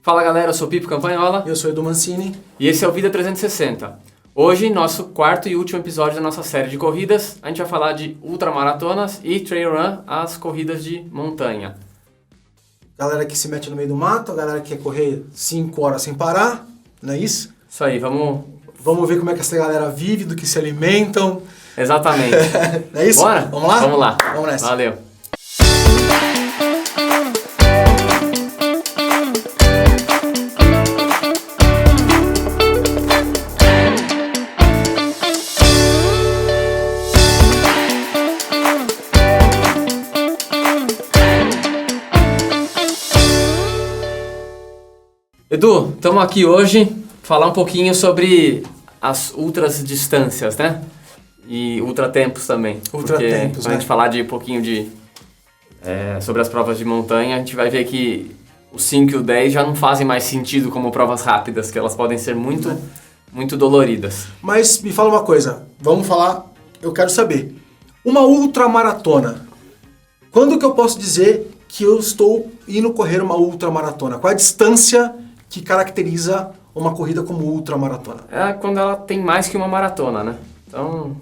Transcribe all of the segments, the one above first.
Fala galera, eu sou o Pipo Campagnola. Eu sou o Edu Mancini. E esse é o Vida 360. Hoje, nosso quarto e último episódio da nossa série de corridas. A gente vai falar de ultramaratonas e trail run, as corridas de montanha. Galera que se mete no meio do mato, a galera que quer correr 5 horas sem parar, não é isso? Isso aí, vamos ver como é que essa galera vive, do que se alimentam. Exatamente. Não é isso? Bora? Vamos lá? Vamos lá. Vamos nessa. Valeu. Edu, estamos aqui hoje falar um pouquinho sobre as ultras distâncias, né? E ultratempos também. Ultratempos, Quando a gente falar de um pouquinho sobre as provas de montanha, a gente vai ver que os 5 e o 10 já não fazem mais sentido como provas rápidas, que elas podem ser muito doloridas. Mas me fala uma coisa, vamos falar, eu quero saber. Uma ultramaratona, quando que eu posso dizer que eu estou indo correr uma ultramaratona? Qual é a distância que caracteriza uma corrida como ultramaratona? É quando ela tem mais que uma maratona, né? Então,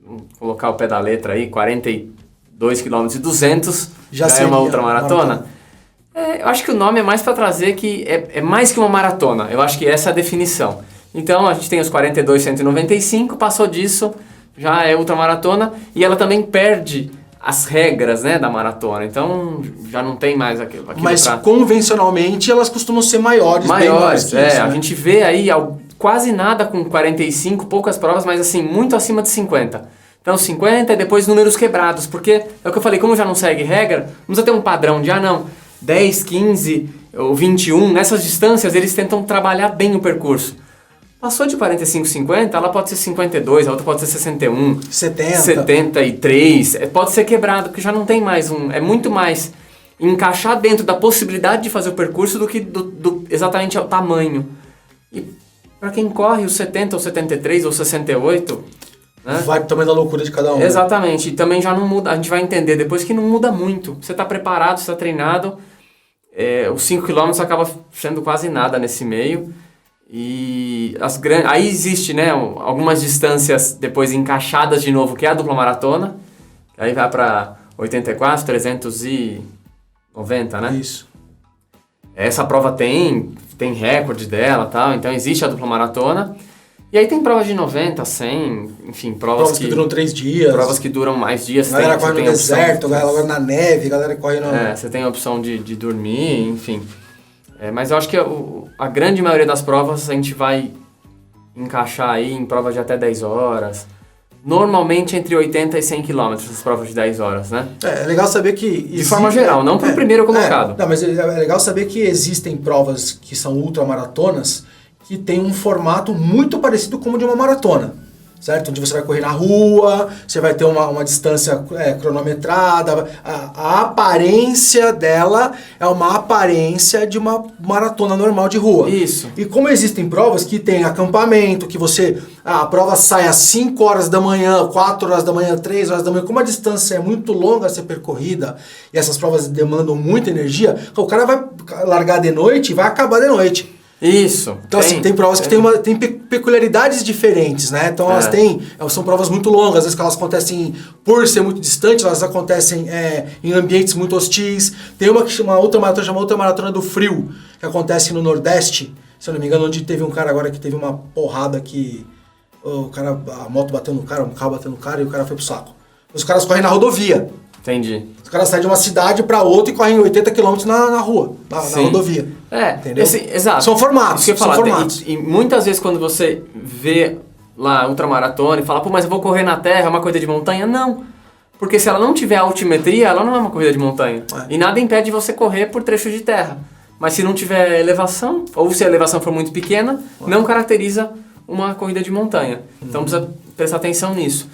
vamos colocar o pé da letra aí, 42 km e 200 já é uma ultramaratona. Eu acho que o nome é mais para trazer que é mais que uma maratona. Eu acho que essa é a definição. Então, a gente tem os 42, 195, passou disso, já é ultramaratona. E ela também perde as regras, né, da maratona. Então, já não tem mais aquilo Mas convencionalmente elas costumam ser maiores, bem maiores que isso, né? A gente vê aí quase nada com 45, poucas provas, mas assim, muito acima de 50. Então 50 e depois números quebrados, porque é o que eu falei, como já não segue regra, não precisa ter um padrão de, 10, 15 ou 21, nessas distâncias eles tentam trabalhar bem o percurso. Passou de 45, 50, ela pode ser 52, a outra pode ser 61, 73, pode ser quebrado, porque já não tem mais é muito mais encaixar dentro da possibilidade de fazer o percurso do que exatamente o tamanho. E para quem corre os 70 ou 73 ou 68... né? Vai do tamanho da loucura de cada um. Exatamente, e também já não muda, a gente vai entender depois que não muda muito. Você está preparado, você está treinado, os 5 km acaba sendo quase nada nesse meio. E aí existe, né, algumas distâncias depois encaixadas de novo, que é a dupla maratona. Aí vai para 84, 390, né? Isso. Essa prova tem recorde dela, tal, então existe a dupla maratona. E aí tem provas de 90, 100, enfim, provas que duram 3 dias. Provas que duram mais dias. A galera corre no deserto, a galera corre na neve, a galera corre no... você tem a opção de dormir, enfim. Mas eu acho que a grande maioria das provas a gente vai encaixar aí em provas de até 10 horas. Normalmente entre 80 e 100 km, as provas de 10 horas, né? É legal saber que... De forma geral, não para o primeiro colocado. Não, mas é legal saber que existem provas que são ultramaratonas que tem um formato muito parecido com o de uma maratona, certo? Onde você vai correr na rua, você vai ter uma distância cronometrada, a aparência dela é uma aparência de uma maratona normal de rua. Isso. E como existem provas que tem acampamento, que a prova sai às 5 horas da manhã, 4 horas da manhã, 3 horas da manhã, como a distância é muito longa a ser percorrida e essas provas demandam muita energia, o cara vai largar de noite e vai acabar de noite. Isso. Então, tem provas que tem peculiaridades diferentes, né? Então, elas são provas muito longas, às vezes que elas acontecem, por ser muito distante, elas acontecem em ambientes muito hostis. Tem uma que chama outra maratona do frio, que acontece no Nordeste, se eu não me engano, onde teve um cara agora que teve uma porrada que a moto bateu no cara, um carro bateu no cara e o cara foi pro saco. Os caras correm na rodovia. Entendi. Os caras saem de uma cidade para outra e correm 80 km na rua, na rodovia. Entendeu? Exato. São formatos. Isso que eu ia falar, e muitas vezes quando você vê lá ultramaratona e fala, mas eu vou correr na terra, é uma corrida de montanha? Não. Porque se ela não tiver altimetria, ela não é uma corrida de montanha. E nada impede você correr por trechos de terra. Mas se não tiver elevação, ou se a elevação for muito pequena, não caracteriza uma corrida de montanha. Então precisa prestar atenção nisso.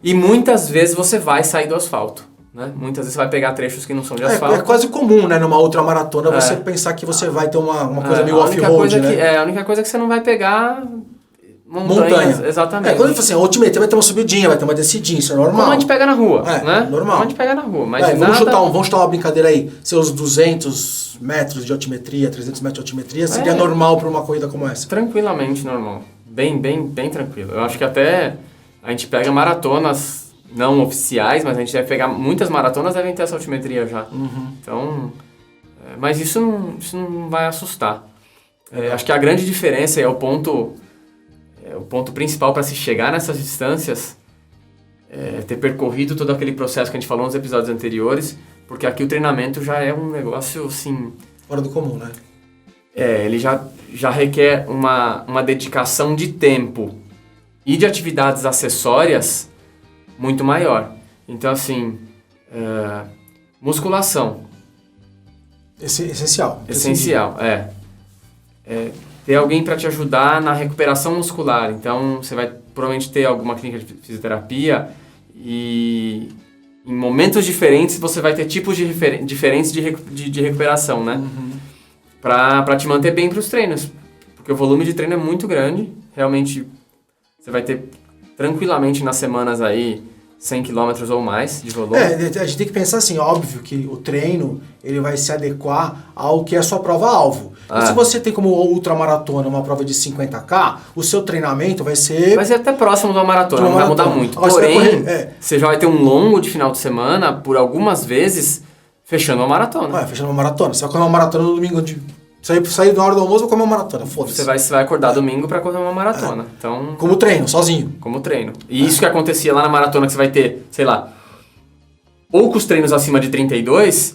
E muitas vezes você vai sair do asfalto. Né? Muitas vezes você vai pegar trechos que não são de asfalto. É quase comum, né, numa ultramaratona, você pensar que você vai ter uma coisa meio off-road, né? A única coisa que você não vai pegar montanhas. Exatamente. Quando ele fala assim, a altimetria vai ter uma subidinha, vai ter uma descidinha, isso é normal. Como a gente pega na rua, né? Normal. Como a gente pega na rua. Mas vamos chutar uma brincadeira aí. Seus 200 metros de altimetria, 300 metros de altimetria, seria normal para uma corrida como essa? Tranquilamente normal. Bem tranquilo. Eu acho que até a gente pega maratonas não oficiais, mas a gente deve pegar... Muitas maratonas devem ter essa altimetria já. Então... mas isso não vai assustar. Acho que a grande diferença é o ponto principal para se chegar nessas distâncias, ter percorrido todo aquele processo que a gente falou nos episódios anteriores, porque aqui o treinamento já é um negócio assim... Fora do comum, né? Ele já requer uma dedicação de tempo e de atividades acessórias muito maior. Então, assim, musculação. Essencial. Essencial, ter alguém para te ajudar na recuperação muscular. Então, você vai provavelmente ter alguma clínica de fisioterapia e em momentos diferentes você vai ter tipos diferentes de recuperação, né? Para te manter bem para os treinos. Porque o volume de treino é muito grande. Realmente, você vai ter tranquilamente nas semanas aí 100 km ou mais de volume. A gente tem que pensar assim, óbvio que o treino ele vai se adequar ao que é a sua prova-alvo. Então, se você tem como ultramaratona uma prova de 50K, o seu treinamento vai ser... Vai ser até próximo da maratona, não vai mudar muito. Porém, você já vai ter um longo de final de semana, por algumas vezes, fechando uma maratona. Fechando uma maratona. Você vai correr uma maratona no domingo de... Sair na hora do almoço, vou comer uma maratona, foda-se. Você vai acordar domingo pra correr uma maratona. Então, como treino, sozinho. Como treino. E isso que acontecia lá na maratona, que você vai ter, sei lá, poucos treinos acima de 32,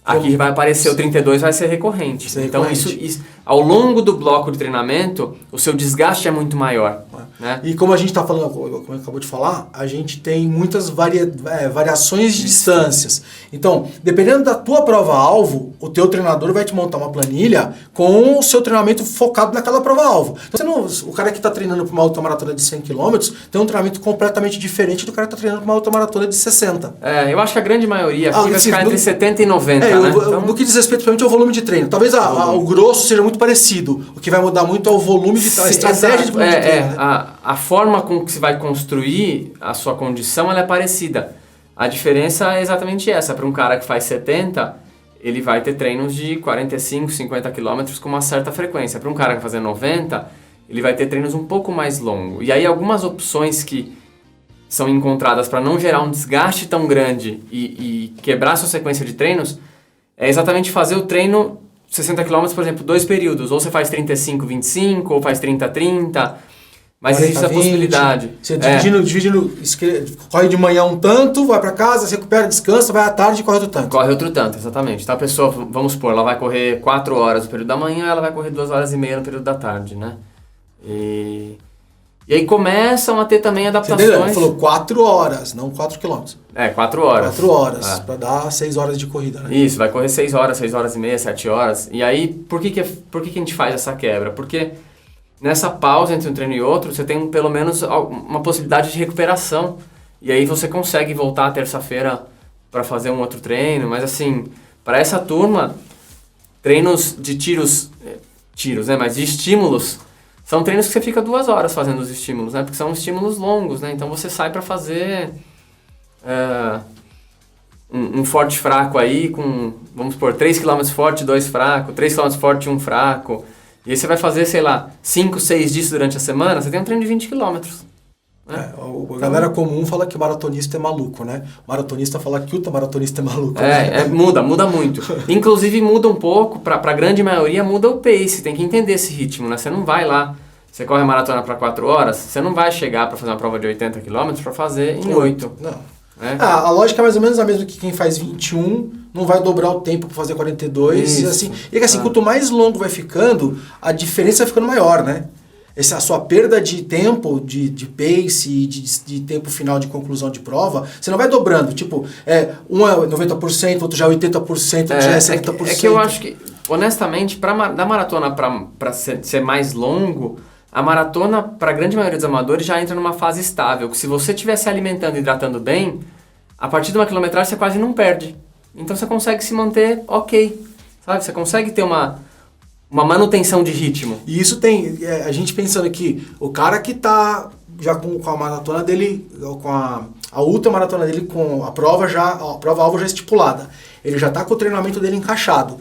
aqui vai aparecer o 32, vai ser recorrente. Então, isso, ao longo do bloco de treinamento, o seu desgaste é muito maior. Né? E como a gente está falando, como acabou de falar, a gente tem muitas variações de distâncias. Então, dependendo da tua prova-alvo, o teu treinador vai te montar uma planilha com o seu treinamento focado naquela prova-alvo. Então, o cara que está treinando para uma ultramaratona de 100 km tem um treinamento completamente diferente do cara que está treinando para uma ultramaratona de 60. Eu acho que a grande maioria aqui vai ficar entre 70 e 90, né? Então, no que diz respeito principalmente ao volume de treino. Talvez o grosso seja muito parecido. O que vai mudar muito é o volume de treino, a estratégia de volume de treino. Né? A forma com que você vai construir a sua condição ela é parecida. A diferença é exatamente essa. Para um cara que faz 70, ele vai ter treinos de 45, 50 km com uma certa frequência. Para um cara que vai fazer 90, ele vai ter treinos um pouco mais longos. E aí algumas opções que são encontradas para não gerar um desgaste tão grande e quebrar a sua sequência de treinos é exatamente fazer o treino 60 km, por exemplo, 2 períodos. Ou você faz 35, 25, ou faz 30, 30... Mas 40, existe a possibilidade. Você dividindo, corre de manhã um tanto, vai para casa, se recupera, descansa, vai à tarde e corre outro tanto. Corre outro tanto, exatamente. Então a pessoa, vamos supor, ela vai correr 4 horas no período da manhã, ela vai correr 2 horas e meia no período da tarde, né? E aí começam a ter também adaptações. Você entendeu? Falou 4 horas, não 4 quilômetros. 4 horas. 4 horas, para dar 6 horas de corrida, né? Isso, vai correr 6 horas, 6 horas e meia, 7 horas. E aí, por que a gente faz essa quebra? Porque nessa pausa entre um treino e outro, você tem pelo menos uma possibilidade de recuperação. E aí você consegue voltar terça-feira para fazer um outro treino. Mas assim, para essa turma, treinos de tiros, né? Mas de estímulos, são treinos que você fica 2 horas fazendo os estímulos, né? Porque são estímulos longos, né? Então você sai para fazer um forte fraco aí com, vamos supor, 3 km forte, 2 fraco, 3 km forte, 1 fraco. E aí você vai fazer, sei lá, 5, 6 disso durante a semana, você tem um treino de 20 km. Né? A galera comum fala que maratonista é maluco, né? Maratonista fala que ultramaratonista é maluco. Muda muito. Inclusive muda um pouco, para a grande maioria muda o pace, tem que entender esse ritmo, né? Você não vai lá, você corre a maratona para 4 horas, você não vai chegar para fazer uma prova de 80 km para fazer em 8. Não. A lógica é mais ou menos a mesma que quem faz 21 não vai dobrar o tempo para fazer 42. Isso. E assim, quanto mais longo vai ficando, a diferença vai ficando maior, né? A sua perda de tempo, de pace e de tempo final de conclusão de prova, você não vai dobrando. Tipo, um é 90%, outro já é 80%, outro já é 70%. É que eu acho que, honestamente, da maratona para ser mais longo, a maratona, para a grande maioria dos amadores, já entra numa fase estável. Que se você estiver se alimentando e hidratando bem, a partir de uma quilometragem você quase não perde. Então você consegue se manter ok, sabe? Você consegue ter uma manutenção de ritmo. E isso tem, a gente pensando que o cara que tá já com a maratona dele, com a ultramaratona dele, com a prova-alvo já estipulada, ele já tá com o treinamento dele encaixado.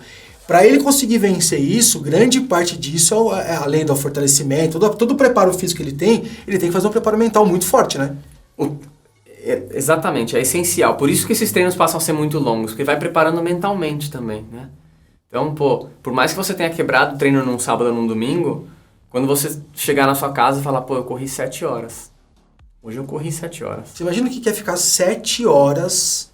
Para ele conseguir vencer isso, grande parte disso, além do fortalecimento, todo o preparo físico que ele tem que fazer um preparo mental muito forte, né? Exatamente, é essencial. Por isso que esses treinos passam a ser muito longos, porque vai preparando mentalmente também, né? Então, por mais que você tenha quebrado o treino num sábado ou num domingo, quando você chegar na sua casa e falar, eu corri 7 horas. Hoje eu corri 7 horas. Você imagina o que é ficar 7 horas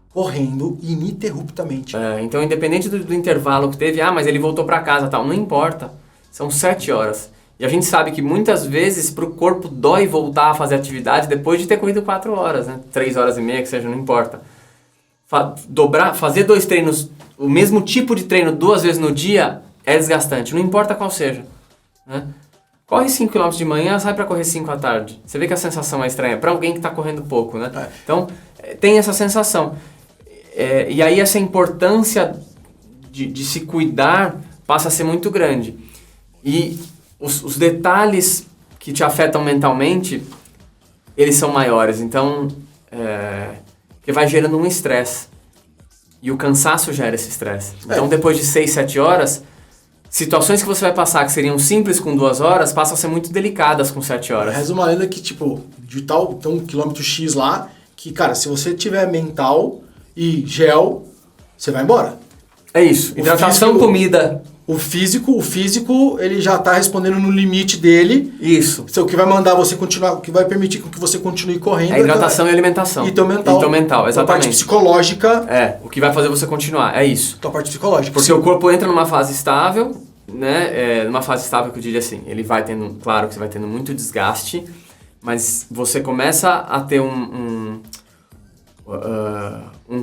correndo ininterruptamente. Então, independente do intervalo que teve, mas ele voltou para casa, tal, não importa. São 7 horas. E a gente sabe que muitas vezes pro corpo dói voltar a fazer atividade depois de ter corrido 4 horas, né? 3 horas e meia, que seja, não importa. Fazer 2 treinos, o mesmo tipo de treino 2 vezes no dia é desgastante, não importa qual seja, né? Corre 5 km de manhã, sai para correr 5 à tarde. Você vê que a sensação é estranha para alguém que está correndo pouco, né? Então, tem essa sensação. E aí essa importância de se cuidar passa a ser muito grande. E os detalhes que te afetam mentalmente, eles são maiores. Então, que vai gerando um estresse. E o cansaço gera esse estresse. Então, depois de 6, 7 horas, situações que você vai passar que seriam simples com 2 horas, passam a ser muito delicadas com 7 horas. Reza uma lenda que, de tal quilômetro X lá, que, cara, se você tiver mental e gel, você vai embora. É isso. Hidratação, comida. O físico, ele já está respondendo no limite dele. Isso. O que vai mandar você continuar, o que vai permitir que você continue correndo. É hidratação e alimentação. E teu mental. Exatamente. A parte psicológica. O que vai fazer você continuar, é isso. Tua parte psicológica. Porque o corpo entra numa fase estável, né? Numa fase estável que eu diria assim, ele vai tendo, claro que você vai tendo muito desgaste, mas você começa a ter um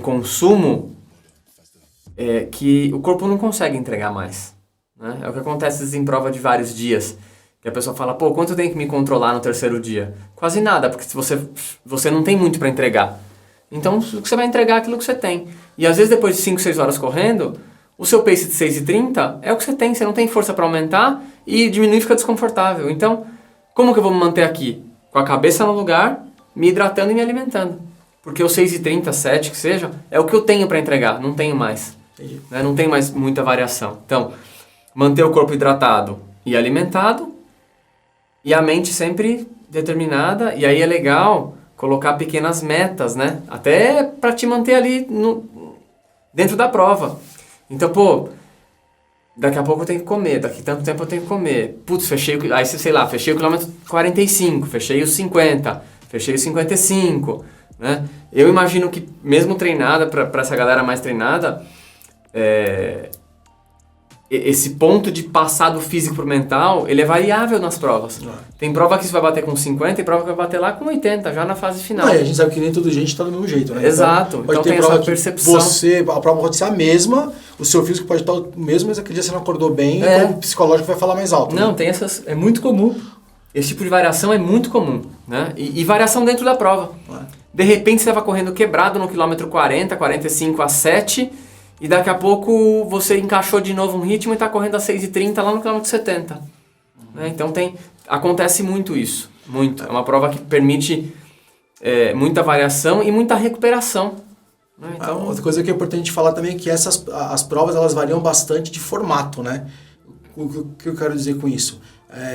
consumo que o corpo não consegue entregar mais. Né? É o que acontece às vezes em prova de vários dias. Que a pessoa fala, quanto eu tenho que me controlar no terceiro dia? Quase nada, porque você não tem muito para entregar. Então, o que você vai entregar é aquilo que você tem. E às vezes depois de 5, 6 horas correndo, o seu pace de 6:30 é o que você tem. Você não tem força para aumentar e diminuir fica desconfortável. Então, como que eu vou me manter aqui? Com a cabeça no lugar, me hidratando e me alimentando. Porque o 6:30, 7 que seja, é o que eu tenho para entregar, não tenho mais. Né? Não tem mais muita variação. Então, manter o corpo hidratado e alimentado e a mente sempre determinada. E aí é legal colocar pequenas metas, né? Até para te manter ali dentro da prova. Então, daqui a pouco eu tenho que comer, daqui a tanto tempo eu tenho que comer. Putz, fechei o quilômetro 45, fechei os 50, fechei os 55, né? Eu imagino que mesmo treinada, para essa galera mais treinada, esse ponto de passar do físico pro mental, ele é variável nas provas. Tem prova que você vai bater com 50 e prova que vai bater lá com 80, já na fase final. A gente sabe que nem toda gente tá do mesmo jeito, né? Exato. Então tem essa percepção. A prova pode ser a mesma, o seu físico pode estar o mesmo, mas aquele dia você não acordou bem, então o psicológico vai falar mais alto. Não, tem essas... É muito comum. Esse tipo de variação é muito comum, né? E variação dentro da prova. De repente você estava correndo quebrado no quilômetro 40, 45 a 7... E daqui a pouco você encaixou de novo um ritmo e está correndo a 6:30 lá no quilômetro 70. Né? Então acontece muito isso. Muito. É uma prova que permite muita variação e muita recuperação. Né? Então, outra coisa que é importante falar também é que as provas elas variam bastante de formato. Né? O que eu quero dizer com isso?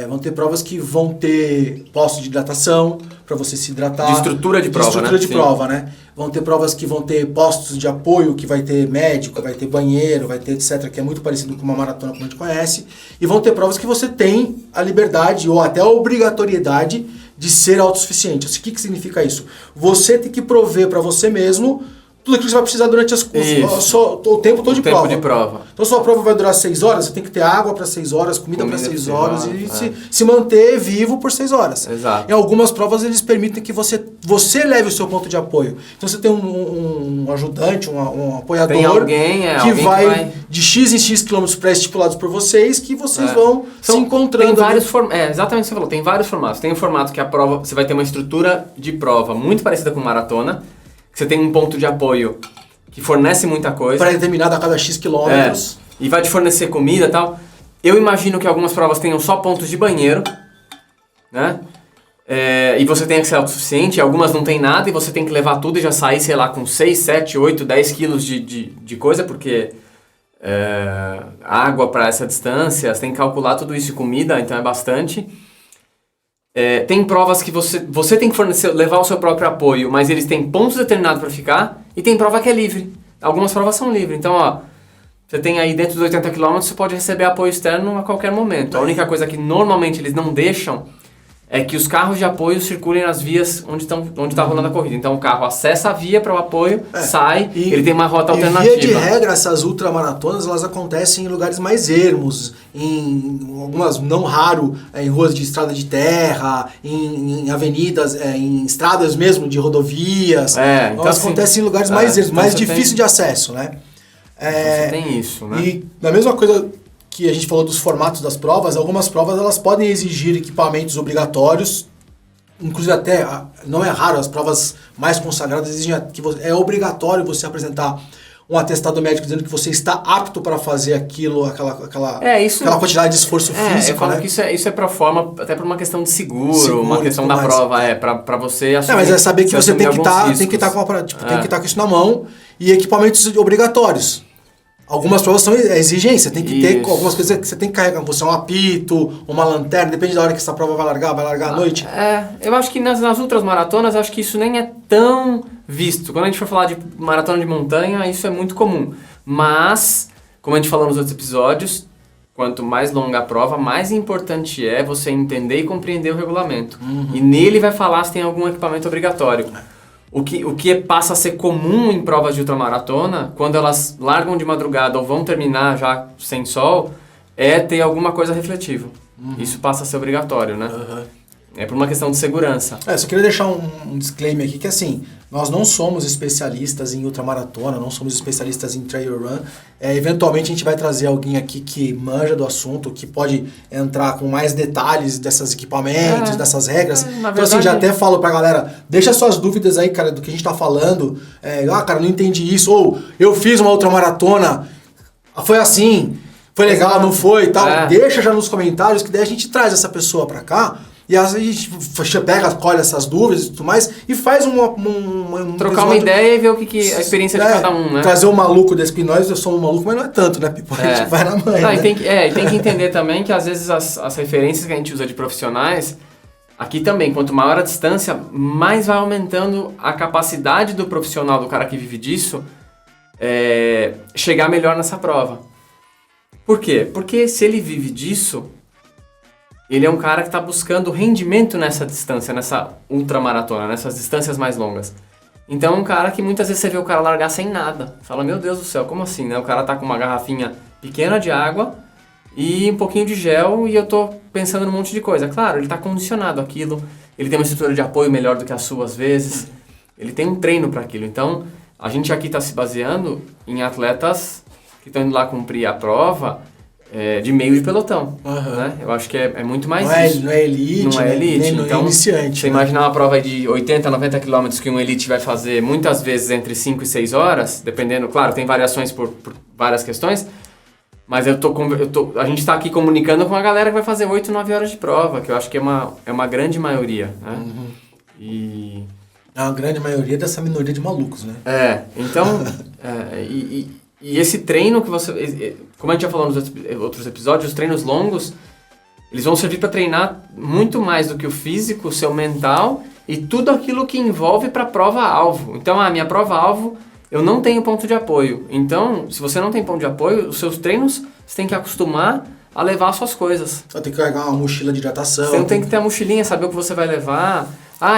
Vão ter provas que vão ter posto de hidratação para você se hidratar. De estrutura de prova, né? Vão ter provas que vão ter postos de apoio, que vai ter médico, vai ter banheiro, vai ter etc, que é muito parecido com uma maratona como a gente conhece. E vão ter provas que você tem a liberdade ou até a obrigatoriedade de ser autossuficiente. O que significa isso? Você tem que prover para você mesmo tudo aquilo que você vai precisar durante o tempo todo de prova. Então, sua prova vai durar 6 horas, você tem que ter água para 6 horas, comida para 6 horas e se manter vivo por 6 horas. Exato. Em algumas provas, eles permitem que você leve o seu ponto de apoio. Então, você tem um ajudante, um apoiador tem alguém que vai de X em X quilômetros pré-estipulados por vocês, que vocês vão se encontrando. Tem vários exatamente o que você falou, tem vários formatos. Tem um formato que a prova, você vai ter uma estrutura de prova muito parecida com maratona, você tem um ponto de apoio que fornece muita coisa. Pré-determinado a cada X quilômetros. E vai te fornecer comida e tal. Eu imagino que algumas provas tenham só pontos de banheiro, né? E você tem que ser autossuficiente, algumas não tem nada e você tem que levar tudo e já sair, sei lá, com 6, 7, 8, 10 quilos de coisa, porque água para essa distância, você tem que calcular tudo isso e comida, então é bastante. Tem provas que você tem que levar o seu próprio apoio, mas eles têm pontos determinados para ficar, e tem prova que é livre. Algumas provas são livres, então ó, você tem aí dentro dos 80 km, você pode receber apoio externo a qualquer momento. A única coisa que normalmente eles não deixam é que os carros de apoio circulem nas vias onde está rolando a corrida. Então o carro acessa a via para o apoio, sai, ele tem uma rota alternativa. Via de regra, essas ultramaratonas, elas acontecem em lugares mais ermos, em algumas, não raro, em ruas de estrada de terra, em avenidas, em estradas mesmo de rodovias. Então, elas acontecem em lugares mais ermos, mais difíceis de acesso, né? Então você tem isso, né? E da mesma coisa que a gente falou dos formatos das provas, algumas provas elas podem exigir equipamentos obrigatórios, inclusive até, não é raro, as provas mais consagradas exigem que é obrigatório você apresentar um atestado médico dizendo que você está apto para fazer aquilo, aquela quantidade de esforço físico. Eu falo, né? Que isso é pro forma, até por uma questão de seguro uma questão da prova, para você assumir. Mas é saber que você tem que estar com isso na mão e equipamentos obrigatórios. Algumas provas são exigência, tem que ter algumas coisas que você tem que carregar com você, um apito, uma lanterna, depende da hora que essa prova vai largar à noite. Eu acho que nas outras maratonas, acho que isso nem é tão visto. Quando a gente for falar de maratona de montanha, isso é muito comum. Mas, como a gente falou nos outros episódios, quanto mais longa a prova, mais importante é você entender e compreender o regulamento. E nele vai falar se tem algum equipamento obrigatório. O que passa a ser comum em provas de ultramaratona, quando elas largam de madrugada ou vão terminar já sem sol, é ter alguma coisa refletiva. Isso passa a ser obrigatório, né? É por uma questão de segurança. Só queria deixar um disclaimer aqui, que assim, nós não somos especialistas em ultramaratona, não somos especialistas em trail run. Eventualmente a gente vai trazer alguém aqui que manja do assunto, que pode entrar com mais detalhes desses equipamentos, dessas regras. Então assim, já até falo pra galera, deixa suas dúvidas aí, cara, do que a gente tá falando. Cara, não entendi isso. Ou, eu fiz uma ultramaratona, foi assim, foi legal, não foi e tal. Deixa já nos comentários, que daí a gente traz essa pessoa pra cá. E a gente pega, colhe essas dúvidas e tudo mais e faz trocar uma ideia e ver o que a experiência de cada um, né? Trazer um maluco desse, porque nós somos um maluco, mas não é tanto, né, Pipo? A gente vai na manhã. Né? E tem que entender também que às vezes as referências que a gente usa de profissionais, aqui também, quanto maior a distância, mais vai aumentando a capacidade do profissional, do cara que vive disso, chegar melhor nessa prova. Por quê? Porque se ele vive disso, ele é um cara que está buscando rendimento nessa distância, nessa ultramaratona, nessas distâncias mais longas. Então é um cara que muitas vezes você vê o cara largar sem nada. Fala, meu Deus do céu, como assim, né? O cara tá com uma garrafinha pequena de água e um pouquinho de gel e eu tô pensando num monte de coisa. Claro, ele tá condicionado àquilo, ele tem uma estrutura de apoio melhor do que a sua às vezes, ele tem um treino para aquilo. Então a gente aqui está se baseando em atletas que estão indo lá cumprir a prova de meio de pelotão, né? Eu acho que é muito mais isso. Não é elite, não é elite. Nem então, iniciante. Você imaginar uma prova de 80, 90 km que um elite vai fazer muitas vezes entre 5 e 6 horas, dependendo, claro, tem variações por várias questões, mas a gente está aqui comunicando com a galera que vai fazer 8, 9 horas de prova, que eu acho que é uma grande maioria, né? E... É uma grande maioria dessa minoria de malucos, né? Então... E esse treino que você... Como a gente já falou nos outros episódios, os treinos longos, eles vão servir para treinar muito mais do que o físico, o seu mental e tudo aquilo que envolve para a prova-alvo. Então, a minha prova-alvo, eu não tenho ponto de apoio. Então, se você não tem ponto de apoio, os seus treinos, você tem que acostumar a levar as suas coisas. Você tem que carregar uma mochila de hidratação. Você tem que ter a mochilinha, saber o que você vai levar.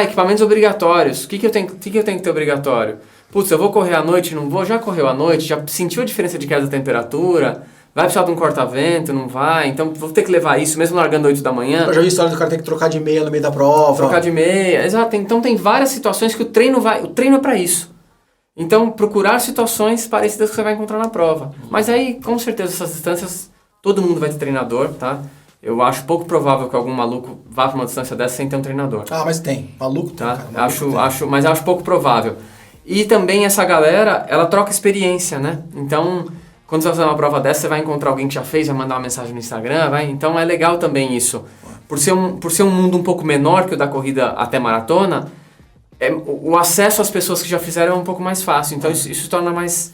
Equipamentos obrigatórios. O que eu tenho que ter obrigatório? Putz, eu vou correr à noite, não vou? Já correu à noite? Já sentiu a diferença de queda da temperatura? Vai precisar de um corta-vento? Não vai? Então vou ter que levar isso, mesmo largando 8 da manhã. Eu já vi história do cara ter que trocar de meia no meio da prova. Trocar de meia, exato. Então tem várias situações que o treino é para isso. Então procurar situações parecidas que você vai encontrar na prova. Mas aí, com certeza, essas distâncias, todo mundo vai ter treinador, tá? Eu acho pouco provável que algum maluco vá para uma distância dessa sem ter um treinador. Mas tem. Maluco tem, tá? Cara. Maluco Mas acho pouco provável. E também essa galera, ela troca experiência, né? Então, quando você vai fazer uma prova dessa, você vai encontrar alguém que já fez, vai mandar uma mensagem no Instagram, então é legal também isso. Por ser um mundo um pouco menor que o da corrida até maratona, o acesso às pessoas que já fizeram é um pouco mais fácil. Então isso torna mais...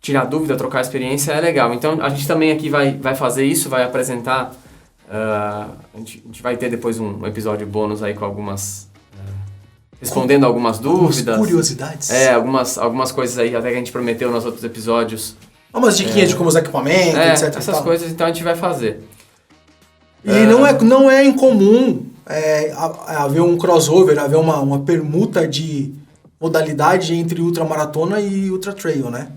tirar dúvida, trocar experiência é legal. Então a gente também aqui vai fazer isso, vai apresentar... a gente vai ter depois um episódio bônus aí com algumas... respondendo algumas dúvidas. Curiosidades. Algumas coisas aí até que a gente prometeu nos outros episódios. Umas diquinhas de como usar equipamento, etc. Essas coisas então a gente vai fazer. E não é incomum haver um crossover, haver uma permuta de modalidade entre ultramaratona e ultra trail, né?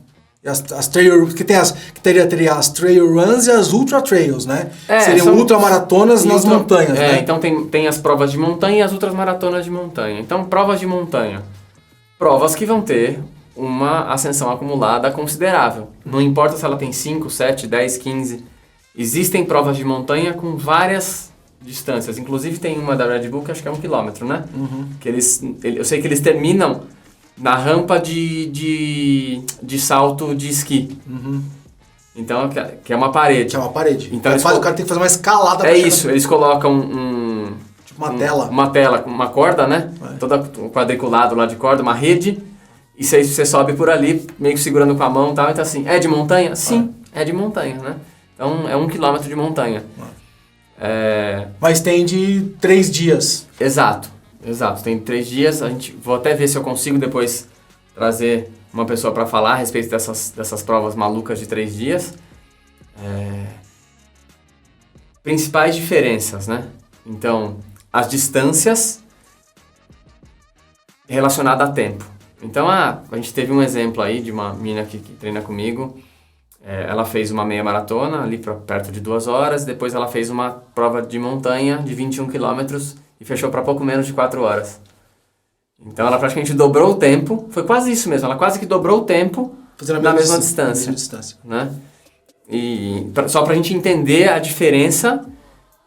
E as trail, que teria as trail runs e as ultra trails, né? Seriam ultramaratonas nas montanhas, né? Então tem as provas de montanha e as ultramaratonas de montanha. Então, provas de montanha. Provas que vão ter uma ascensão acumulada considerável. Não importa se ela tem 5, 7, 10, 15. Existem provas de montanha com várias distâncias. Inclusive tem uma da Red Bull que acho que é 1 quilômetro, né? Que eu sei que eles terminam na rampa de salto de esqui. Então, que é uma parede. Que é uma parede. Então, o cara tem que fazer uma escalada. Isso, eles colocam tipo uma tela. Uma tela, uma corda, né? Toda quadriculado lá de corda, uma rede. E você sobe por ali, meio que segurando com a mão e tal. Então assim, é de montanha? Sim, é de montanha, né? Então é 1 quilômetro de montanha. Mas tem de 3 dias. Exato. Tem 3 dias. Vou até ver se eu consigo depois trazer uma pessoa para falar a respeito dessas provas malucas de 3 dias. Principais diferenças, né? Então, as distâncias relacionadas a tempo. Então, a gente teve um exemplo aí de uma menina que treina comigo. Ela fez uma meia maratona ali perto de 2 horas. Depois ela fez uma prova de montanha de 21 quilômetros e fechou para pouco menos de 4 horas. Então ela praticamente dobrou o tempo. Foi quase isso mesmo. Ela quase que dobrou o tempo na mesma distância. Né? E só para a gente entender a diferença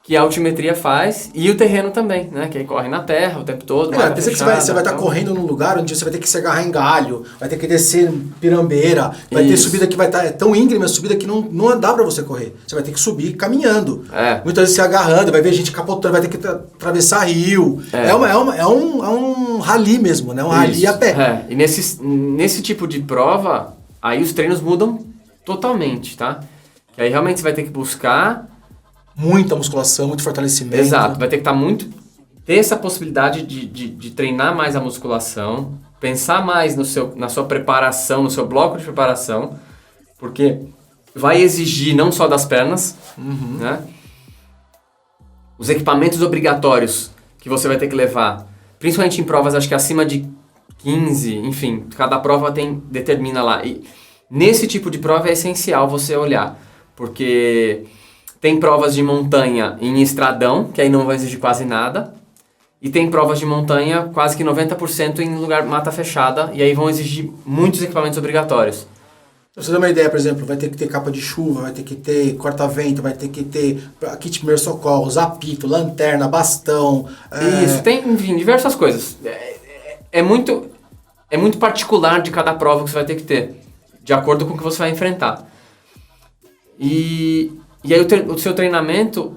que a altimetria faz e o terreno também, né? Que aí corre na terra o tempo todo. Pensa que você vai estar correndo num lugar onde você vai ter que se agarrar em galho, vai ter que descer pirambeira, vai ter subida que vai estar tão íngreme a subida que não dá para você correr. Você vai ter que subir caminhando. Muitas vezes se agarrando, vai ver gente capotando, vai ter que atravessar rio. É um rally mesmo, né? Um rally a pé. E nesse tipo de prova, aí os treinos mudam totalmente, tá? Que aí realmente você vai ter que buscar muita musculação, muito fortalecimento. Exato, vai ter que ter essa possibilidade de treinar mais a musculação, pensar mais na sua preparação, no seu bloco de preparação, porque vai exigir não só das pernas, né? Os equipamentos obrigatórios que você vai ter que levar, principalmente em provas, acho que acima de 15, enfim, cada prova determina lá. E nesse tipo de prova é essencial você olhar, porque tem provas de montanha em estradão, que aí não vai exigir quase nada. E tem provas de montanha quase que 90% em lugar mata fechada. E aí vão exigir muitos equipamentos obrigatórios. Pra você ter uma ideia, por exemplo, vai ter que ter capa de chuva, vai ter que ter corta-vento, vai ter que ter kit de primeiros socorros, apito, lanterna, bastão. Isso, tem, enfim, diversas coisas. É muito particular de cada prova que você vai ter que ter, de acordo com o que você vai enfrentar. E aí o seu treinamento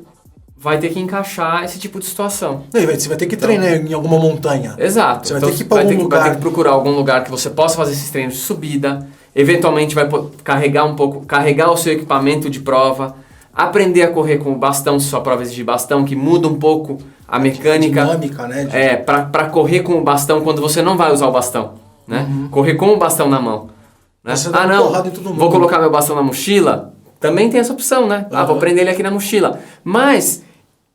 vai ter que encaixar esse tipo de situação. Você vai ter que treinar em alguma montanha. Exato. Você vai ter que ir para algum lugar. Vai ter que procurar algum lugar que você possa fazer esses treinos de subida. Eventualmente vai carregar o seu equipamento de prova. Aprender a correr com o bastão, se sua prova exigir bastão, que muda um pouco a mecânica. Dinâmica, né? Para correr com o bastão quando você não vai usar o bastão. Né? Correr com o bastão na mão. Né? Vou colocar meu bastão na mochila. Também tem essa opção, né? Vou prender ele aqui na mochila. Mas,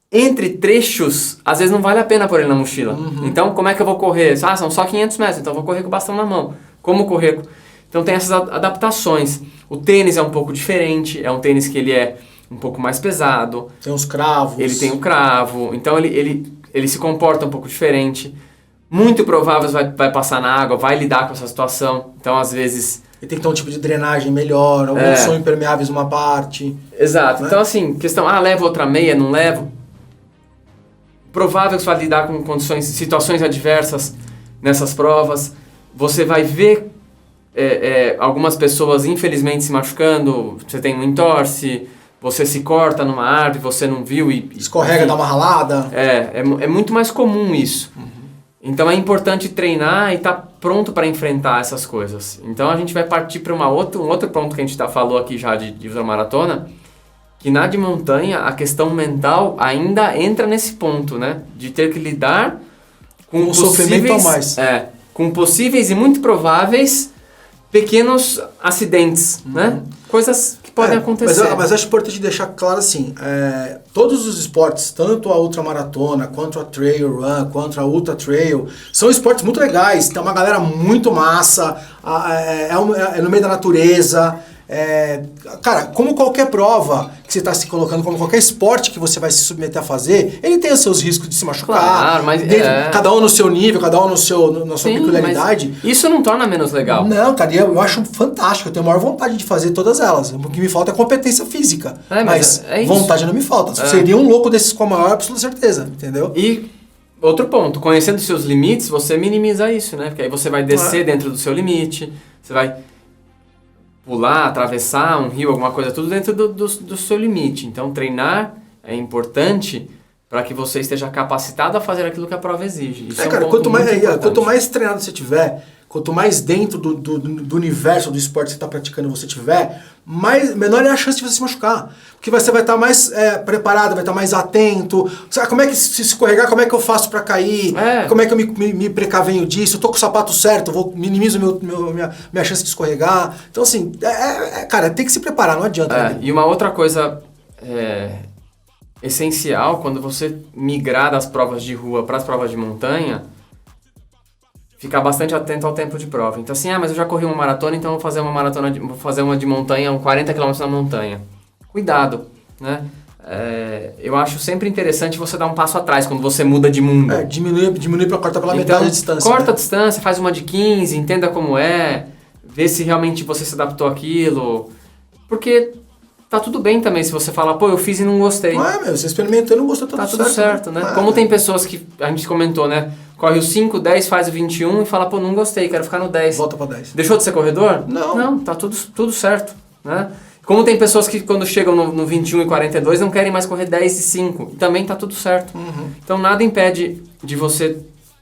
entre trechos, às vezes não vale a pena pôr ele na mochila. Então, como é que eu vou correr? São só 500 metros, então eu vou correr com o bastão na mão. Como correr? Então, tem essas adaptações. O tênis é um pouco diferente, é um tênis que ele é um pouco mais pesado. Tem os cravos. Ele tem o cravo, então ele se comporta um pouco diferente. Muito provável vai passar na água, vai lidar com essa situação. Então, às vezes... Ele tem que ter um tipo de drenagem melhor, alguns são impermeáveis numa parte. Exato. Né? Então, assim, questão, levo outra meia, não levo? Provável que você vai lidar com situações adversas nessas provas. Você vai ver algumas pessoas infelizmente se machucando, você tem um entorse, você se corta numa árvore, você não viu e... Escorrega, dá uma ralada. É muito mais comum isso. Então é importante treinar e estar pronto para enfrentar essas coisas. Então a gente vai partir para um outro ponto que a gente falou aqui já de ultramaratona, que na de montanha a questão mental ainda entra nesse ponto, né? De ter que lidar com o sofrimento a mais. Com possíveis e muito prováveis pequenos acidentes, né? Coisas que podem acontecer. Mas acho importante deixar claro assim, todos os esportes, tanto a ultramaratona, quanto a trail run, quanto a ultra trail, são esportes muito legais, tem uma galera muito massa, é no meio da natureza. Cara, como qualquer prova que você está se colocando, como qualquer esporte que você vai se submeter a fazer, ele tem os seus riscos de se machucar. Claro, mas cada um no seu nível, cada um na sua peculiaridade. Isso não torna menos legal. Não, cara, eu acho fantástico. Eu tenho a maior vontade de fazer todas elas. O que me falta é competência física. Mas vontade não me falta. Seria um louco desses com a maior absoluta certeza, entendeu? E outro ponto, conhecendo os seus limites, você minimiza isso, né? Porque aí você vai descer dentro do seu limite, você vai pular, atravessar um rio, alguma coisa, tudo dentro do seu limite. Então, treinar é importante para que você esteja capacitado a fazer aquilo que a prova exige. Isso cara, quanto mais treinado você tiver, quanto mais dentro do universo do esporte que você está praticando você tiver, menor é a chance de você se machucar. Porque você vai estar mais preparado, vai estar mais atento. Como é que se escorregar, como é que eu faço para cair? Como é que eu me precavenho disso? Eu tô com o sapato certo, minimizo minha chance de escorregar. Então, assim, cara, tem que se preparar, não adianta. E uma outra coisa essencial, quando você migrar das provas de rua para as provas de montanha, ficar bastante atento ao tempo de prova. Então assim, mas eu já corri uma maratona, então vou fazer uma de montanha, 40 km na montanha. Cuidado, né? Eu acho sempre interessante você dar um passo atrás quando você muda de mundo. Diminuir para cortar pela metade a distância. Corta a distância, faz uma de 15, entenda como vê se realmente você se adaptou àquilo. Porque tá tudo bem também se você fala, eu fiz e não gostei. Você experimentou e não gostou, tá tudo certo, né? Como tem pessoas que, a gente comentou, né? Corre o 5, 10, faz o 21 e fala, não gostei, quero ficar no 10. Volta pra 10. Deixou de ser corredor? Não, tá tudo certo, né? Como tem pessoas que quando chegam no 21 e 42 não querem mais correr 10 e 5. E também tá tudo certo. Então nada impede de você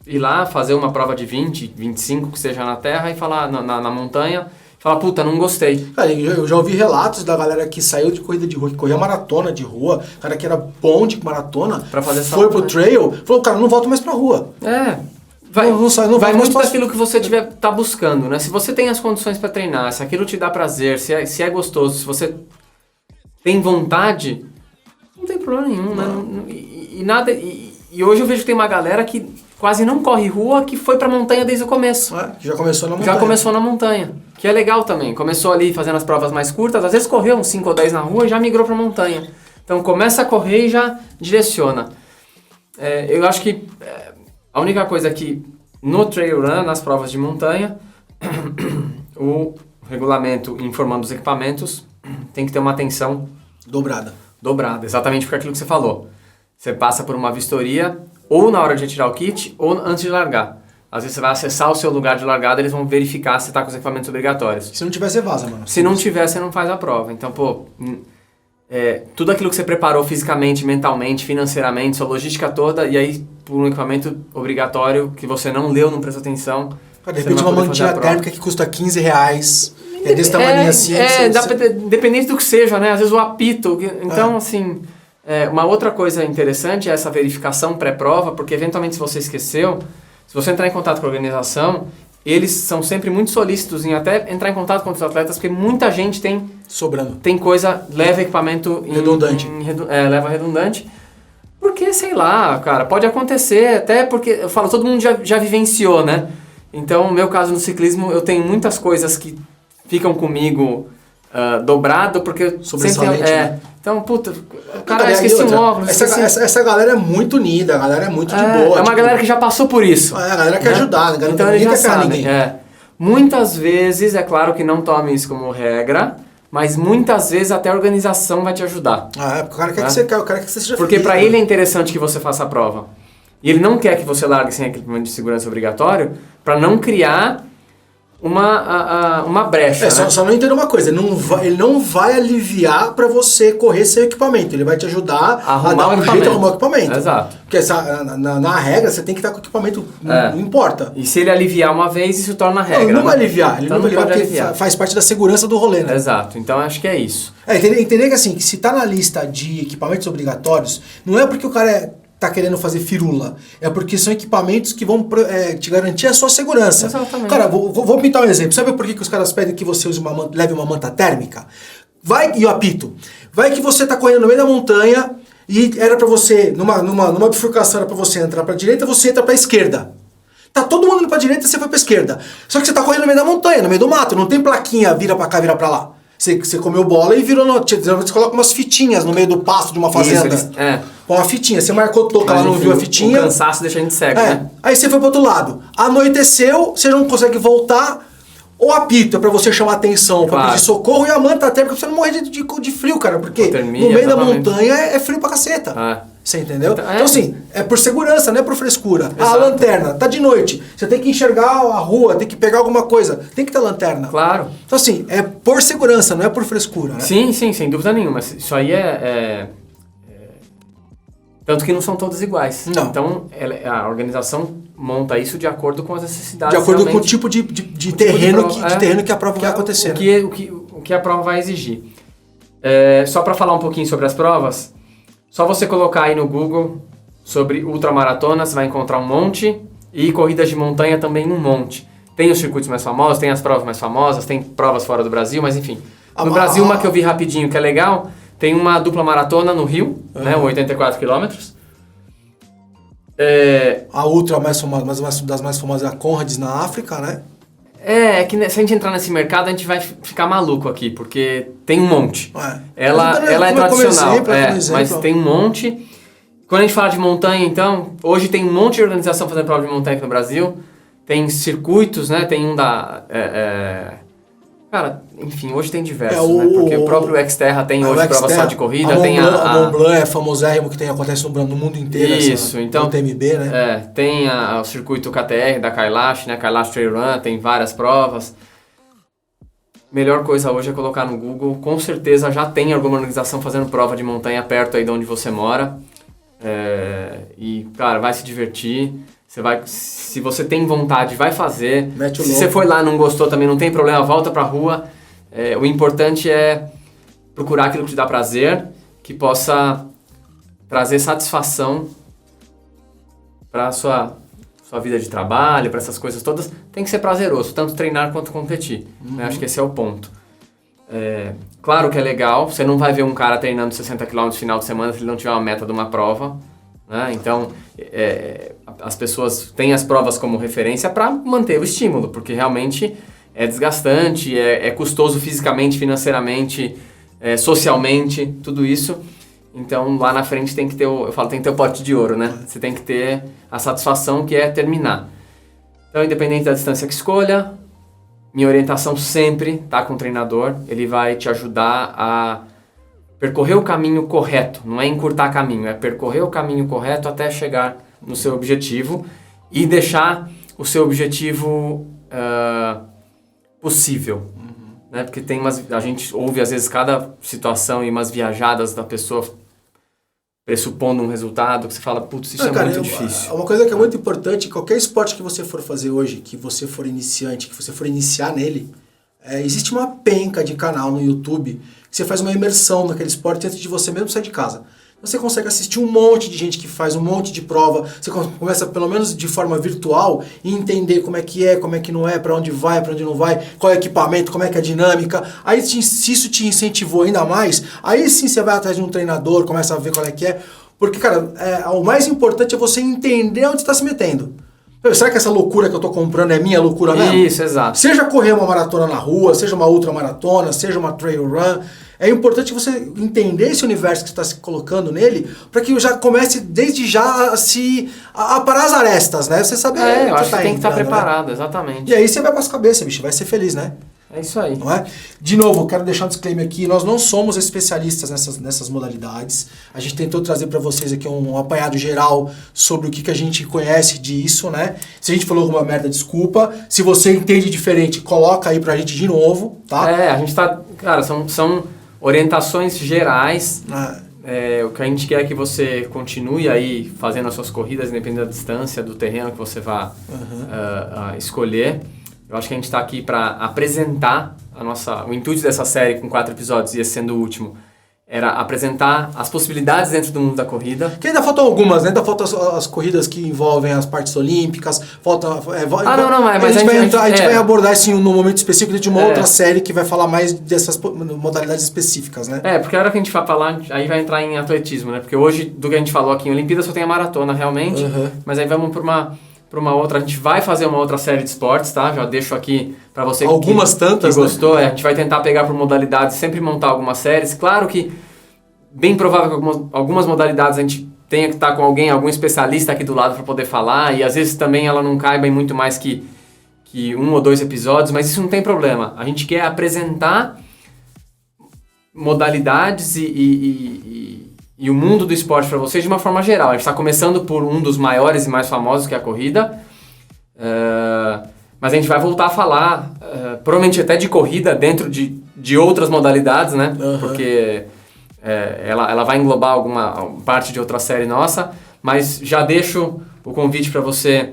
ir lá, fazer uma prova de 20, 25, que seja na terra, e falar na montanha, falar, não gostei. Cara, eu já ouvi relatos da galera que saiu de corrida de rua, que corria maratona de rua, cara que era bom de maratona, pra fazer foi pro trail, falou, cara, não volto mais pra rua. Vai muito daquilo que você tá buscando, né? Se você tem as condições para treinar, se aquilo te dá prazer, se é gostoso, se você tem vontade, não tem problema nenhum, né? E hoje eu vejo que tem uma galera que quase não corre rua, que foi pra montanha desde o começo. Já começou na montanha. Já começou na montanha, que é legal também. Começou ali fazendo as provas mais curtas, às vezes correu uns 5 ou 10 na rua e já migrou pra montanha. Então começa a correr e já direciona. Eu acho que a única coisa é que no trail run, nas provas de montanha, o regulamento informando os equipamentos tem que ter uma atenção dobrada, exatamente por aquilo que você falou. Você passa por uma vistoria ou na hora de retirar o kit ou antes de largar. Às vezes você vai acessar o seu lugar de largada, eles vão verificar se está com os equipamentos obrigatórios. Se não tiver, você vaza, mano. Se não tiver, você não faz a prova. Então, tudo aquilo que você preparou fisicamente, mentalmente, financeiramente, sua logística toda, e aí por um equipamento obrigatório que você não leu, não prestou atenção. De repente uma mantinha térmica que custa R$15, é desse tamanho assim. Dependente do que seja, né? Às vezes o apito. Então, assim, uma outra coisa interessante é essa verificação pré-prova, porque eventualmente se você esqueceu, se você entrar em contato com a organização, eles são sempre muito solícitos em até entrar em contato com os atletas, porque muita gente tem coisa, leva equipamento redundante. Leva redundante. Porque, sei lá, cara, pode acontecer, até porque, eu falo, todo mundo já vivenciou, né? Então, no meu caso no ciclismo, eu tenho muitas coisas que ficam comigo dobrado, porque sobressalente, né? Então, cara, esqueci um óculos. Essa galera é muito unida, a galera é muito de boa. É uma galera que já passou por isso. A galera quer ajudar, então eles já sabem. Muitas vezes, é claro que não tome isso como regra, mas muitas vezes até a organização vai te ajudar. Porque o cara quer que você seja Porque feliz, para ele é interessante que você faça a prova. E ele não quer que você largue sem equipamento de segurança obrigatório para não criar uma brecha, né? Só não entendo uma coisa, ele não vai aliviar para você correr sem equipamento, ele vai te ajudar a dar um jeito de arrumar o equipamento. Exato. Porque na regra você tem que estar com o equipamento, não importa. E se ele aliviar uma vez, isso torna regra. Ele não vai aliviar, ele então não vai aliviar, porque faz parte da segurança do rolê, né? Exato, então acho que é isso. Entender que assim, que se tá na lista de equipamentos obrigatórios, não é porque o cara tá querendo fazer firula. É porque são equipamentos que vão te garantir a sua segurança. Exatamente. Cara, vou pintar um exemplo. Sabe por que os caras pedem que você leve uma manta térmica? E eu apito. Vai que você tá correndo no meio da montanha e era pra você, numa bifurcação, era pra você entrar pra direita, você entra pra esquerda. Tá todo mundo indo pra direita, você foi pra esquerda. Só que você tá correndo no meio da montanha, no meio do mato. Não tem plaquinha, vira pra cá, vira pra lá. Você comeu bola e virou... Você coloca umas fitinhas no meio do pasto de uma fazenda. Isso, com uma fitinha. Você marcou toca, ela não viu a fitinha. O cansaço deixa a gente cego, né? Aí você foi pro outro lado. Anoiteceu, você não consegue voltar. O apito é pra você chamar atenção, pra pedir socorro. E a manta térmica pra você não morrer de frio, cara. Porque no meio da montanha é frio pra caceta. Você entendeu? Então assim, é por segurança, não é por frescura. Exato. A lanterna, tá de noite. Você tem que enxergar a rua, tem que pegar alguma coisa. Tem que ter lanterna. Claro. Então assim, é por segurança, não é por frescura, né? Sim, sem dúvida nenhuma. Isso aí tanto que não são todos iguais. Não. Então, a organização monta isso de acordo com as necessidades. De acordo com o tipo de terreno que a prova vai acontecer. O que a prova vai exigir. Só para falar um pouquinho sobre as provas, só você colocar aí no Google sobre ultramaratona, você vai encontrar um monte, e corridas de montanha também um monte. Tem os circuitos mais famosos, tem as provas mais famosas, tem provas fora do Brasil, mas enfim. No Brasil, uma que eu vi rapidinho que é legal, tem uma dupla maratona no Rio, né, 84 quilômetros. A ultra mais famosa, das mais famosas é a Conrads na África, né? Que se a gente entrar nesse mercado, a gente vai ficar maluco aqui, porque tem um monte. Ela é tradicional, mas tem um monte. Quando a gente fala de montanha, então, hoje tem um monte de organização fazendo prova de montanha aqui no Brasil. Tem circuitos, né? Tem um da... Cara, enfim, hoje tem diversos, né? Porque o próprio Xterra tem hoje prova só de corrida. A Mont Blanc é famosérrimo, que acontece no mundo inteiro. Isso, então... O TMB, né? Tem o circuito KTR da Kailash, né? Kailash Trail Run, tem várias provas. Melhor coisa hoje é colocar no Google. Com certeza já tem alguma organização fazendo prova de montanha perto aí de onde você mora. E, cara, vai se divertir. Se você tem vontade, vai fazer. Se você foi lá e não gostou também, não tem problema, volta pra rua. O importante é procurar aquilo que te dá prazer, que possa trazer satisfação para sua vida de trabalho, para essas coisas todas. Tem que ser prazeroso, tanto treinar quanto competir. Né? Acho que esse é o ponto. Claro que é legal, você não vai ver um cara treinando 60 km no final de semana se ele não tiver uma meta de uma prova. Né? Então, as pessoas têm as provas como referência para manter o estímulo, porque realmente é desgastante, é custoso fisicamente, financeiramente, socialmente, tudo isso. Então, lá na frente tem que ter tem que ter o pote de ouro, né? Você tem que ter a satisfação que é terminar. Então, independente da distância que escolha, minha orientação sempre tá com o treinador, ele vai te ajudar a percorrer o caminho correto, não é encurtar caminho, é percorrer o caminho correto até chegar no seu objetivo e deixar o seu objetivo possível. Né? Porque a gente ouve às vezes cada situação e umas viajadas da pessoa pressupondo um resultado que você fala, putz, isso é muito difícil. Uma coisa que é muito importante, qualquer esporte que você for fazer hoje, que você for iniciante, que você for iniciar nele, existe uma penca de canal no YouTube que você faz uma imersão naquele esporte antes de você mesmo sair de casa. Você consegue assistir um monte de gente que faz um monte de prova, você começa pelo menos de forma virtual e entender como é que não é, para onde vai, para onde não vai, qual é o equipamento, como é que é a dinâmica. Aí se isso te incentivou ainda mais, aí sim você vai atrás de um treinador, começa a ver qual é que é. Porque, cara, o mais importante é você entender onde está se metendo. Será que essa loucura que eu tô comprando é minha loucura mesmo? Isso, exato. Seja correr uma maratona na rua, seja uma ultramaratona, seja uma trail run, é importante você entender esse universo que você está se colocando nele, para que já comece desde já a parar as arestas, né? Você sabe eu acho que tem que estar preparado, né? Exatamente. E aí você vai para as cabeças, bicho, vai ser feliz, né? É isso aí. Não é? De novo, eu quero deixar um disclaimer aqui, nós não somos especialistas nessas modalidades. A gente tentou trazer para vocês aqui um apanhado geral sobre o que a gente conhece disso, né? Se a gente falou alguma merda, desculpa. Se você entende diferente, coloca aí pra gente de novo, tá? A gente tá... Cara, são orientações gerais. O que a gente quer é que você continue aí fazendo as suas corridas, independente da distância, do terreno que você vá escolher. Eu acho que a gente está aqui para apresentar o intuito dessa série com 4 episódios, e esse sendo o último, era apresentar as possibilidades dentro do mundo da corrida. Que ainda faltam algumas, né? Ainda faltam as corridas que envolvem as partes olímpicas, falta... mas a gente vai abordar isso num momento específico de uma outra série que vai falar mais dessas modalidades específicas, né? Porque a hora que a gente vai falar, aí vai entrar em atletismo, né? Porque hoje, do que a gente falou aqui em Olimpíada, só tem a maratona realmente, mas aí vamos para uma outra, a gente vai fazer uma outra série de esportes, tá? Já deixo aqui para você tantas, que gostou. né? A gente vai tentar pegar por modalidades, sempre montar algumas séries. Claro que bem provável que algumas modalidades a gente tenha que estar com algum especialista aqui do lado para poder falar, e às vezes também ela não caiba em muito mais que 1 ou 2 episódios, mas isso não tem problema. A gente quer apresentar modalidades e o mundo do esporte para vocês de uma forma geral. A gente está começando por um dos maiores e mais famosos, que é a corrida, mas a gente vai voltar a falar, provavelmente até de corrida dentro de outras modalidades, né? Porque ela vai englobar alguma parte de outra série nossa, mas já deixo o convite para você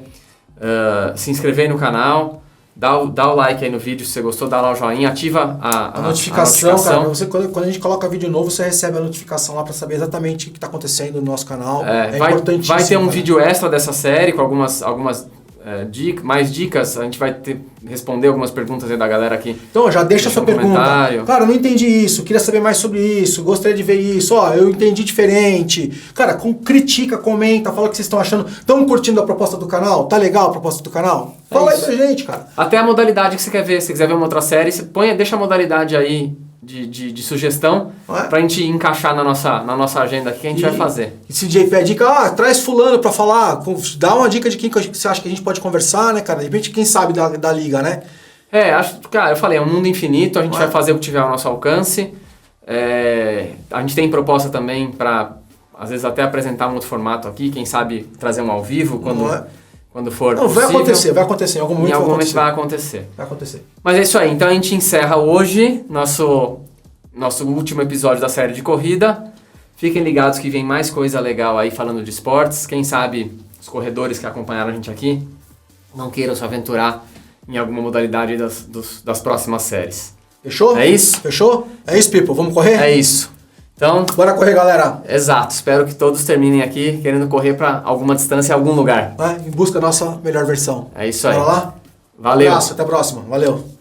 se inscrever no canal, dá o like aí no vídeo se você gostou, dá lá o joinha, ativa a notificação. Cara, quando a gente coloca vídeo novo, você recebe a notificação lá para saber exatamente o que está acontecendo no nosso canal. Importantíssimo. Vai ter um vídeo extra dessa série com algumas mais dicas. A gente vai responder algumas perguntas aí da galera aqui. Então já deixa a sua pergunta. Cara, eu não entendi isso, queria saber mais sobre isso, gostaria de ver isso, eu entendi diferente. Cara, critica, comenta, fala o que vocês estão achando. Estão curtindo a proposta do canal? Tá legal a proposta do canal? Fala aí pra gente, cara. Até a modalidade que você quer ver. Se você quiser ver uma outra série, você deixa a modalidade aí de sugestão pra gente encaixar na nossa agenda aqui que a gente vai fazer. E se o DJ pede dica, traz fulano pra falar, dá uma dica de quem que você acha que a gente pode conversar, né, cara? De repente, quem sabe da liga, né? Cara, eu falei, é um mundo infinito, a gente vai fazer o que tiver ao nosso alcance. A gente tem proposta também pra, às vezes, até apresentar um outro formato aqui, quem sabe trazer um ao vivo quando for possível. Vai acontecer, em algum momento vai acontecer. Vai acontecer. Mas é isso aí, então a gente encerra hoje nosso último episódio da série de corrida. Fiquem ligados que vem mais coisa legal aí falando de esportes. Quem sabe os corredores que acompanharam a gente aqui não queiram se aventurar em alguma modalidade das próximas séries. Fechou? É isso? Fechou? É isso, people. Vamos correr? É isso. Então, bora correr, galera. Exato. Espero que todos terminem aqui querendo correr para alguma distância em algum lugar. Em busca da nossa melhor versão. É isso aí. Bora lá? Valeu. Um abraço, até a próxima. Valeu.